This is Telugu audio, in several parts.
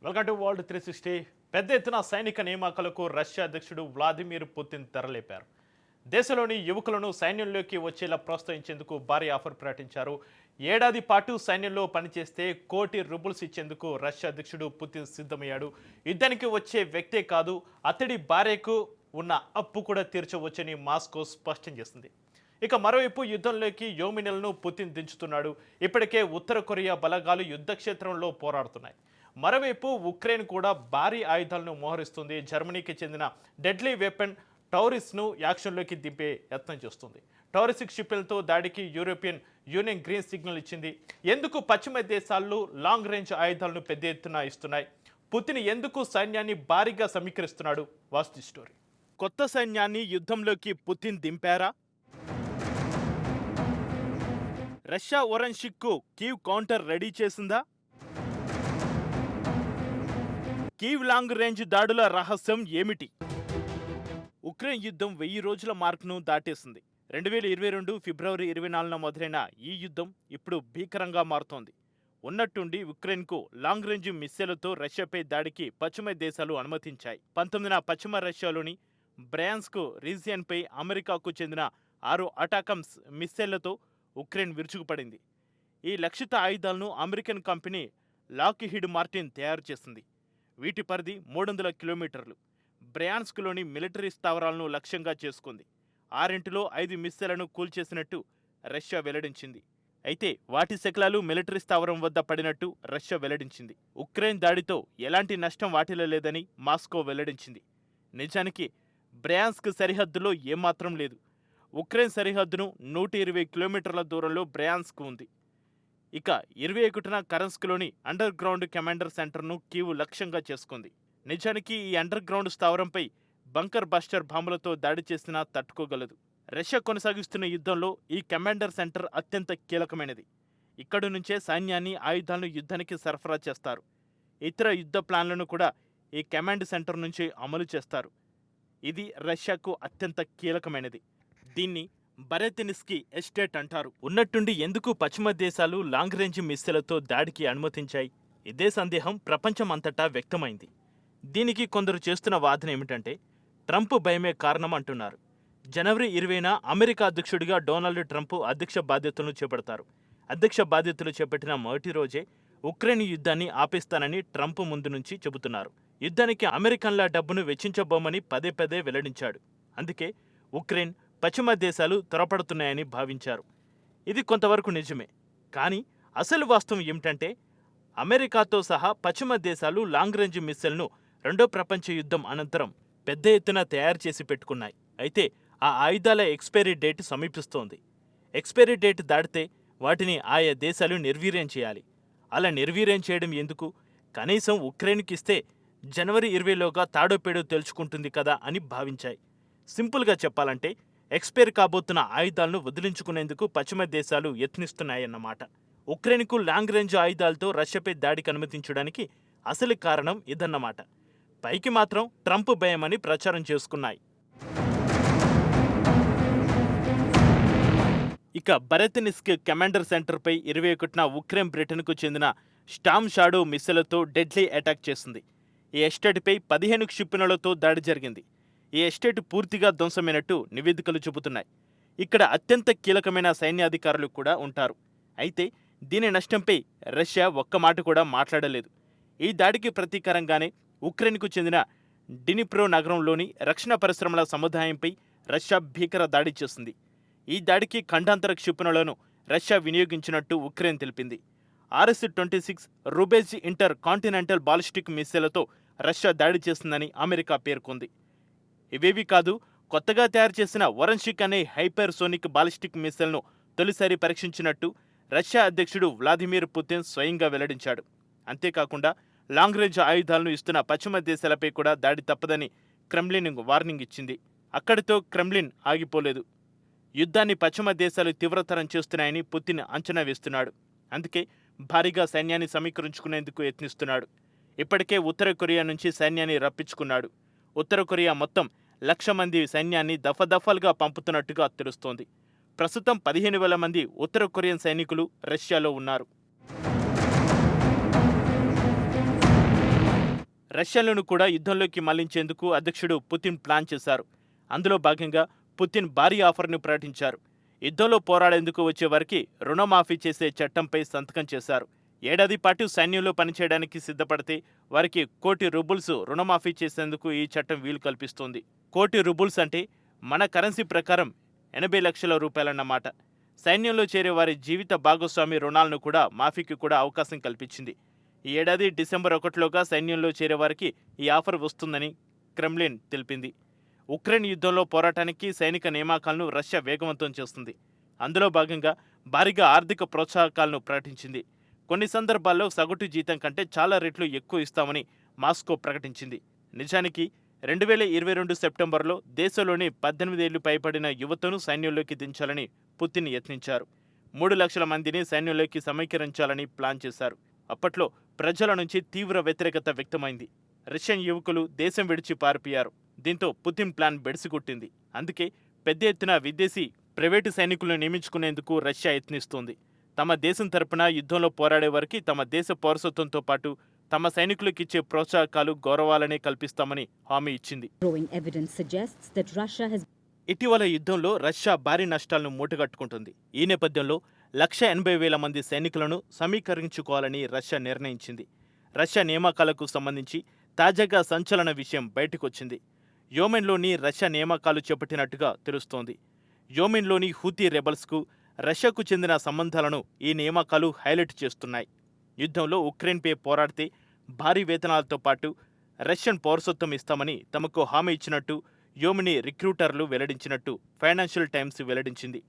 Welcome to world 360. పెద్ద ఎత్తున సైనిక నియామకాలకు రష్యా అధ్యక్షుడు వ్లాదిమిర్ పుతిన్ తెరలేపారు. దేశంలోని యువకులను సైన్యంలోకి వచ్చేలా ప్రోత్సహించేందుకు భారీ ఆఫర్ ప్రకటించారు. ఏడాది పాటు సైన్యంలో పనిచేస్తే ₹1,00,00,000 ఇచ్చేందుకు రష్యా అధ్యక్షుడు పుతిన్ సిద్ధమయ్యాడు. యుద్ధానికి వచ్చే వ్యక్తే కాదు, అతడి భార్యకు ఉన్న అప్పు కూడా తీర్చవచ్చని మాస్కో స్పష్టం చేసింది. ఇక మరోవైపు యుద్ధంలోకి యోమినలను పుతిన్ దించుతున్నాడు. ఇప్పటికే ఉత్తర కొరియా బలగాలు యుద్ధక్షేత్రంలో పోరాడుతున్నాయి. మరోవైపు ఉక్రెయిన్ కూడా భారీ ఆయుధాలను మోహరిస్తుంది. జర్మనీకి చెందిన డెడ్లీ వెపన్ టౌరిస్ను యాక్షన్లోకి దింపే యత్నం చేస్తుంది. టౌరిసిక్ షిప్లతో దాడికి యూరోపియన్ యూనియన్ గ్రీన్ సిగ్నల్ ఇచ్చింది. ఎందుకు పశ్చిమ దేశాల్లో లాంగ్ రేంజ్ ఆయుధాలను పెద్ద ఎత్తున ఇస్తున్నాయి? పుతిన్ ఎందుకు సైన్యాన్ని భారీగా సమీకరిస్తున్నాడు? వాస్తు స్టోరీ. కొత్త సైన్యాన్ని యుద్ధంలోకి పుతిన్ దింపారా? రష్యా ఒరెన్షిక్కు కీవ్ కౌంటర్ రెడీ చేసిందా? కీవ్ లాంగ్ రేంజ్ దాడుల రహస్యం ఏమిటి? ఉక్రెయిన్ యుద్ధం 1000 రోజుల మార్కును దాటేసింది. 2022 ఫిబ్రవరి 24న మొదలైన ఈ యుద్ధం ఇప్పుడు భీకరంగా మారుతోంది. ఉన్నట్టుండి ఉక్రెయిన్కు లాంగ్ రేంజ్ మిస్సైళ్లతో రష్యాపై దాడికి పశ్చిమ దేశాలు అనుమతించాయి. 19న పశ్చిమ రష్యాలోని బ్రయాన్స్క్ రీజియన్పై అమెరికాకు చెందిన 6 అటాకమ్స్ మిస్సైళ్లతో ఉక్రెయిన్ విరుచుకుపడింది. ఈ లక్షిత ఆయుధాలను అమెరికన్ కంపెనీ లాక్హీడ్ మార్టిన్ తయారు చేసింది. వీటి పరిధి 300 కిలోమీటర్లు. బ్రయాన్స్క్లోని మిలిటరీ స్థావరాలను లక్ష్యంగా చేసుకుంది. 6 5 మిస్సైళ్లను కూల్చేసినట్టు రష్యా వెల్లడించింది. అయితే వాటి శకలాలు మిలిటరీ స్థావరం వద్ద పడినట్టు రష్యా వెల్లడించింది. ఉక్రెయిన్ దాడితో ఎలాంటి నష్టం వాటిలో లేదని మాస్కో వెల్లడించింది. నిజానికి బ్రయాన్స్క్ సరిహద్దులో ఏమాత్రం లేదు. ఉక్రెయిన్ సరిహద్దును 120 కిలోమీటర్ల దూరంలో బ్రయాన్స్క్ ఉంది. ఇక 21న కరన్స్క్లోని అండర్ గ్రౌండ్ కమాండర్ సెంటర్ను కీవ్ లక్ష్యంగా చేసుకుంది. నిజానికి ఈ అండర్ గ్రౌండ్ స్థావరంపై బంకర్ బస్టర్ బాంబులతో దాడి చేసినా తట్టుకోగలదు. రష్యా కొనసాగిస్తున్న యుద్ధంలో ఈ కమాండర్ సెంటర్ అత్యంత కీలకమైనది. ఇక్కడి నుంచే సైన్యాన్ని, ఆయుధాలను యుద్ధానికి సరఫరా చేస్తారు. ఇతర యుద్ధ ప్లాన్లను కూడా ఈ కమాండ్ సెంటర్ నుంచి అమలు చేస్తారు. ఇది రష్యాకు అత్యంత కీలకమైనది. దీన్ని బరెతినిస్కీ ఎస్టేట్ అంటారు. ఉన్నట్టుండి ఎందుకు పశ్చిమ దేశాలు లాంగ్ రేంజ్ మిస్సైళ్లతో దాడికి అనుమతించాయి? ఇదే సందేహం ప్రపంచం అంతటా వ్యక్తమైంది. దీనికి కొందరు చేస్తున్న వాదన ఏమిటంటే ట్రంప్ భయమే కారణం అంటున్నారు. జనవరి 20న అమెరికా అధ్యక్షుడిగా డొనాల్డ్ ట్రంప్ అధ్యక్ష బాధ్యతలను చేపడతారు. అధ్యక్ష బాధ్యతలు చేపట్టిన మొదటి రోజే ఉక్రెయిన్ యుద్ధాన్ని ఆపేస్తానని ట్రంప్ ముందు నుంచి చెబుతున్నారు. యుద్ధానికి అమెరికన్ల డబ్బును వెచ్చించబోమని పదే పదే వెల్లడించాడు. అందుకే ఉక్రెయిన్, పశ్చిమ దేశాలు త్వరపడుతున్నాయని భావించారు. ఇది కొంతవరకు నిజమే. కానీ అసలు వాస్తవం ఏమిటంటే అమెరికాతో సహా పశ్చిమ దేశాలు లాంగ్ రేంజ్ మిస్సైల్ను రెండో ప్రపంచ యుద్ధం అనంతరం పెద్ద ఎత్తున తయారు చేసి పెట్టుకున్నాయి. అయితే ఆ ఆయుధాల ఎక్స్పైరీ డేట్ సమీపిస్తోంది. ఎక్స్పైరీ డేట్ దాటితే వాటిని ఆయా దేశాలు నిర్వీర్యం చేయాలి. అలా నిర్వీర్యం చేయడం ఎందుకు? కనీసం ఉక్రెయిన్కి ఇస్తే జనవరి 20లోగా తాడోపేడో తెలుసుకుంటుంది కదా అని భావించాయి. సింపుల్గా చెప్పాలంటే ఎక్స్పైర్ కాబోతున్న ఆయుధాలను వదిలించుకునేందుకు పశ్చిమ దేశాలు యత్నిస్తున్నాయన్నమాట. ఉక్రెయిన్కు లాంగ్ రేంజ్ ఆయుధాలతో రష్యాపై దాడికి అనుమతించడానికి అసలు కారణం ఇదన్నమాట. పైకి మాత్రం ట్రంప్ భయమని ప్రచారం చేసుకున్నాయి. ఇక బరెతినిస్క్ కమాండర్ సెంటర్పై 21న ఉక్రెయిన్ బ్రిటన్కు చెందిన స్టామ్ షాడో మిస్సైళ్లతో డెడ్లీ అటాక్ చేసింది. ఈ ఎస్టేట్పై 15 క్షిపణులతో దాడి జరిగింది. ఈ ఎస్టేట్ పూర్తిగా ధ్వంసమైనట్టు నివేదికలు చెబుతున్నాయి. ఇక్కడ అత్యంత కీలకమైన సైన్యాధికారులు కూడా ఉంటారు. అయితే దీని నష్టంపై రష్యా ఒక్క మాట కూడా మాట్లాడలేదు. ఈ దాడికి ప్రతీకారంగానే ఉక్రెయిన్కు చెందిన డినిప్రో నగరంలోని రక్షణ పరిశ్రమల సముదాయంపై రష్యా భీకర దాడి చేసింది. ఈ దాడికి ఖండాంతర క్షిపణులను రష్యా వినియోగించినట్టు ఉక్రెయిన్ తెలిపింది. RS-26 Rubezh intercontinental ballistic మిస్సైళ్లతో రష్యా దాడి చేసిందని అమెరికా పేర్కొంది. ఇవేవి కాదు, కొత్తగా తయారు చేసిన ఒరెన్షిక్ అనే హైపర్సోనిక్ బాలిస్టిక్ మిస్సైల్ను తొలిసారి పరీక్షించినట్టు రష్యా అధ్యక్షుడు వ్లాదిమిర్ పుతిన్ స్వయంగా వెల్లడించాడు. అంతేకాకుండా లాంగ్ రేంజ్ ఆయుధాలను ఇస్తున్న పశ్చిమ దేశాలపై కూడా దాడి తప్పదని క్రెమ్లిన్ వార్నింగ్ ఇచ్చింది. అక్కడితో క్రెమ్లిన్ ఆగిపోలేదు. యుద్ధాన్ని పశ్చిమ దేశాలు తీవ్రతరం చేస్తున్నాయని పుతిన్ అంచనా వేస్తున్నాడు. అందుకే భారీగా సైన్యాన్ని సమీకరించుకునేందుకు యత్నిస్తున్నాడు. ఇప్పటికే ఉత్తర కొరియా నుంచి సైన్యాన్ని రప్పించుకున్నాడు. ఉత్తర కొరియా మొత్తం 1,00,000 మంది సైన్యాన్ని దఫాదఫాలుగా పంపుతున్నట్టుగా తెలుస్తోంది. ప్రస్తుతం 15,000 మంది ఉత్తర కొరియన్ సైనికులు రష్యాలో ఉన్నారు. రష్యాలను కూడా యుద్ధంలోకి మళ్లించేందుకు అధ్యక్షుడు పుతిన్ ప్లాన్ చేశారు. అందులో భాగంగా పుతిన్ భారీ ఆఫర్ను ప్రకటించారు. యుద్ధంలో పోరాడేందుకు వచ్చే వారికి రుణమాఫీ చేసే చట్టంపై సంతకం చేశారు. ఏడాది పాటు సైన్యంలో పనిచేయడానికి సిద్ధపడితే వారికి ₹1,00,00,000 రుణమాఫీ చేసేందుకు ఈ చట్టం వీలు కల్పిస్తోంది. ₹1,00,00,000 అంటే మన కరెన్సీ ప్రకారం 80 లక్షల రూపాయలన్నమాట. సైన్యంలో చేరే వారి జీవిత భాగస్వామి రుణాలను కూడా మాఫీకి కూడా అవకాశం కల్పించింది. ఈ ఏడాది డిసెంబర్ 1లోగా సైన్యంలో చేరే వారికి ఈ ఆఫర్ వస్తుందని క్రెమ్లిన్ తెలిపింది. ఉక్రెయిన్ యుద్ధంలో పోరాటానికి సైనిక నియామకాలను రష్యా వేగవంతం చేస్తుంది. అందులో భాగంగా భారీగా ఆర్థిక ప్రోత్సాహకాలను ప్రకటించింది. కొన్ని సందర్భాల్లో సగటు జీతం కంటే చాలా రెట్లు ఎక్కువ ఇస్తామని మాస్కో ప్రకటించింది. నిజానికి 2022 సెప్టెంబర్లో దేశంలోని 18 ఏళ్లు పైబడిన యువతను సైన్యంలోకి దించాలని పుతిన్ యత్నించారు. 3 లక్షల మందిని సైన్యంలోకి సమీకరించాలని ప్లాన్ చేశారు. అప్పట్లో ప్రజల నుంచి తీవ్ర వ్యతిరేకత వ్యక్తమైంది. రష్యన్ యువకులు దేశం విడిచి పారిపోయారు. దీంతో పుతిన్ ప్లాన్ బెడిసికొట్టింది. అందుకే పెద్ద ఎత్తున విదేశీ ప్రైవేటు సైనికులను నియమించుకునేందుకు రష్యా యత్నిస్తోంది. తమ దేశం తరపున యుద్ధంలో పోరాడే వారికి తమ దేశ పౌరసత్వంతో పాటు తమ సైనికులకిచ్చే ప్రోత్సాహకాలు గౌరవాలనే కల్పిస్తామని హామీ ఇచ్చింది. ఇటీవల యుద్ధంలో రష్యా భారీ నష్టాలను మూటగట్టుకుంటుంది. ఈ నేపథ్యంలో 180,000 మంది సైనికులను సమీకరించుకోవాలని రష్యా నిర్ణయించింది. రష్యా నియామకాలకు సంబంధించి తాజాగా సంచలన విషయం బయటకొచ్చింది. యెమెన్లోని రష్యా నియామకాలు చేపట్టినట్టుగా తెలుస్తోంది. యెమెన్లోని హూతీ రెబల్స్కు రష్యాకు చెందిన సంబంధాలను ఈ నియామకాలు హైలైట్ చేస్తున్నాయి. యుద్ధంలో ఉక్రెయిన్పై పోరాడితే భారీ వేతనాలతో పాటు రష్యన్ పౌరసత్వం ఇస్తామని తమకు హామీ ఇచ్చినట్టు యెమెనీ రిక్రూటర్లు వెల్లడించినట్టు ఫైనాన్షియల్ టైమ్స్ వెల్లడించింది.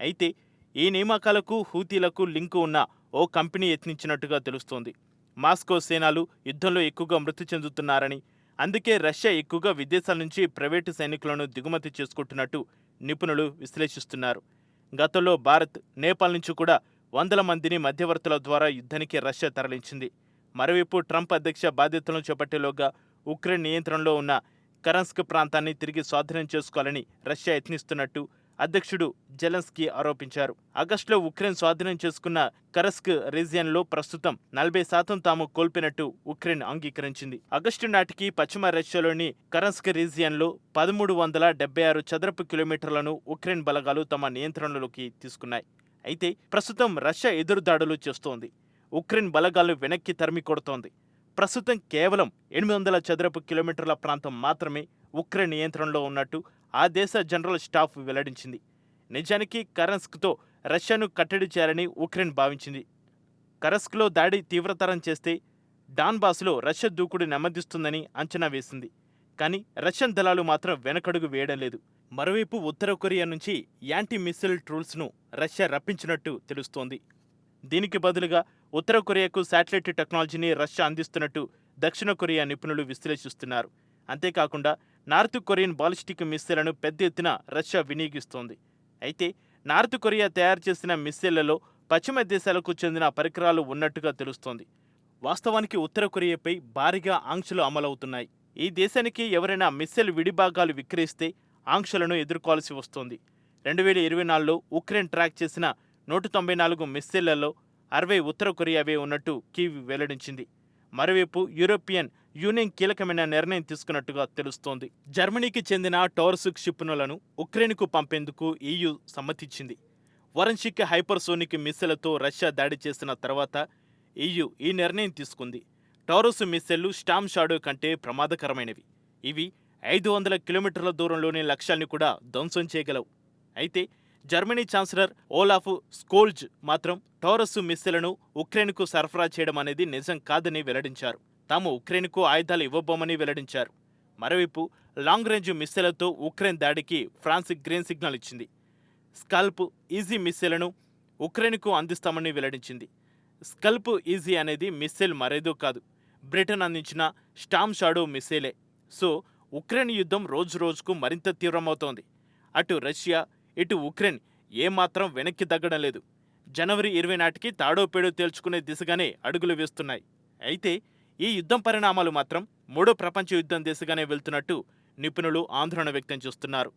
అయితే ఈ నియామకాలకు హూతీలకు లింకు ఉన్న ఓ కంపెనీ యత్నించినట్టుగా తెలుస్తోంది. మాస్కో సేనలు యుద్ధంలో ఎక్కువగా మృతి చెందుతున్నారని, అందుకే రష్యా ఎక్కువగా విదేశాల నుంచి ప్రైవేటు సైనికులను దిగుమతి చేసుకుంటున్నట్టు నిపుణులు విశ్లేషిస్తున్నారు. గతంలో భారత్, నేపాల్ నుంచి కూడా వందల మందిని మధ్యవర్తుల ద్వారా యుద్ధానికి రష్యా తరలించింది. మరోవైపు ట్రంప్ అధ్యక్ష బాధ్యతలను చేపట్టేలోగా ఉక్రెయిన్ నియంత్రణలో ఉన్న కరన్స్క్ ప్రాంతాన్ని తిరిగి స్వాధీనం చేసుకోవాలని రష్యా యత్నిస్తున్నట్టు అధ్యక్షుడు జెలెన్స్కీ ఆరోపించారు. ఆగస్టులో ఉక్రెయిన్ స్వాధీనం చేసుకున్న కరస్క్ రీజియన్లో ప్రస్తుతం 40% తాము కోల్పోయినట్టు ఉక్రెయిన్ అంగీకరించింది. ఆగస్టు నాటికి పశ్చిమ రష్యాలోని కరస్క్ రీజియన్లో 1376 చదరపు కిలోమీటర్లను ఉక్రెయిన్ బలగాలు తమ నియంత్రణలోకి తీసుకున్నాయి. అయితే ప్రస్తుతం రష్యా ఎదురుదాడులు చేస్తోంది. ఉక్రెయిన్ బలగాలను వెనక్కి తరిమి కొడుతోంది. ప్రస్తుతం కేవలం 800 చదరపు కిలోమీటర్ల ప్రాంతం మాత్రమే ఉక్రెయిన్ నియంత్రణలో ఉన్నట్టు ఆ దేశ జనరల్ స్టాఫ్ వెల్లడించింది. నిజానికి కరస్క్తో రష్యాను కట్టడి చేయాలని ఉక్రెయిన్ భావించింది. కరస్క్లో దాడి తీవ్రతరం చేస్తే డాన్బాస్లో రష్యా దూకుడు నెమ్మదిస్తుందని అంచనా వేసింది. కానీ రష్యన్ దళాలు మాత్రం వెనకడుగు వేయడం లేదు. మరోవైపు ఉత్తర కొరియా నుంచి యాంటీ మిస్సైల్ టూల్స్ను రష్యా రప్పించినట్టు తెలుస్తోంది. దీనికి బదులుగా ఉత్తర కొరియాకు శాటిలైట్ టెక్నాలజీని రష్యా అందిస్తున్నట్టు దక్షిణ కొరియా నిపుణులు విశ్లేషిస్తున్నారు. అంతేకాకుండా నార్త్ కొరియన్ బాలిస్టిక్ మిస్సైళ్లను పెద్ద ఎత్తున రష్యా వినియోగిస్తోంది. అయితే నార్త్ కొరియా తయారు చేసిన మిస్సైళ్లలో పశ్చిమ దేశాలకు చెందిన పరికరాలు ఉన్నట్టుగా తెలుస్తోంది. వాస్తవానికి ఉత్తర కొరియాపై భారీగా ఆంక్షలు అమలవుతున్నాయి. ఈ దేశానికి ఎవరైనా మిస్సైల్ విడిభాగాలు విక్రయిస్తే ఆంక్షలను ఎదుర్కోవాల్సి వస్తోంది. 2024లో ఉక్రెయిన్ ట్రాక్ చేసిన 194 మిస్సైళ్లలో 60 ఉత్తర కొరియావే ఉన్నట్టు కీవ్ వెల్లడించింది. మరోవైపు యూరోపియన్ యూనియన్ కీలకమైన నిర్ణయం తీసుకున్నట్టుగా తెలుస్తోంది. జర్మనీకి చెందిన టౌరస్ క్షిపణులను ఉక్రెయిన్కు పంపేందుకు EU సమ్మతించింది. వరన్షిక్ హైపర్సోనిక్ మిస్సైళ్లతో రష్యా దాడి చేసిన తర్వాత EU ఈ నిర్ణయం తీసుకుంది. టౌరస్ మిస్సైళ్లు స్టామ్ షాడో కంటే ప్రమాదకరమైనవి. ఇవి 500 కిలోమీటర్ల దూరంలోని లక్ష్యాల్ని కూడా ధ్వంసం చేయగలవు. అయితే జర్మనీ ఛాన్సలర్ ఓలాఫ్ స్కోల్జ్ మాత్రం టౌరస్ మిస్సైళ్లను ఉక్రెయిన్కు సరఫరా చేయడం అనేది నిజం కాదని వెల్లడించారు. తాము ఉక్రెయిన్కు ఆయుధాలు ఇవ్వబోమని వెల్లడించారు. మరోవైపు లాంగ్ రేంజ్ మిస్సైళ్లతో ఉక్రెయిన్ దాడికి ఫ్రాన్స్ గ్రీన్ సిగ్నల్ ఇచ్చింది. స్కల్ప్ ఈజీ మిస్సైళ్లను ఉక్రెయిన్కు అందిస్తామని వెల్లడించింది. స్కల్ప్ ఈజీ అనేది మిస్సైల్ మరేదో కాదు, బ్రిటన్ అందించిన స్టామ్ షాడో మిస్సైలే. సో ఉక్రెయిన్ యుద్ధం రోజు రోజుకు మరింత తీవ్రమవుతోంది. అటు రష్యా, ఇటు ఉక్రెయిన్ ఏమాత్రం వెనక్కి తగ్గడం లేదు. జనవరి 20 నాటికి తాడోపేడో తేల్చుకునే దిశగానే అడుగులు వేస్తున్నాయి. అయితే ఈ యుద్ధం పరిణామాలు మాత్రం 3వ ప్రపంచ యుద్ధం దిశగానే వెళ్తున్నట్టు నిపుణులు ఆందోళన వ్యక్తం చేస్తున్నారు.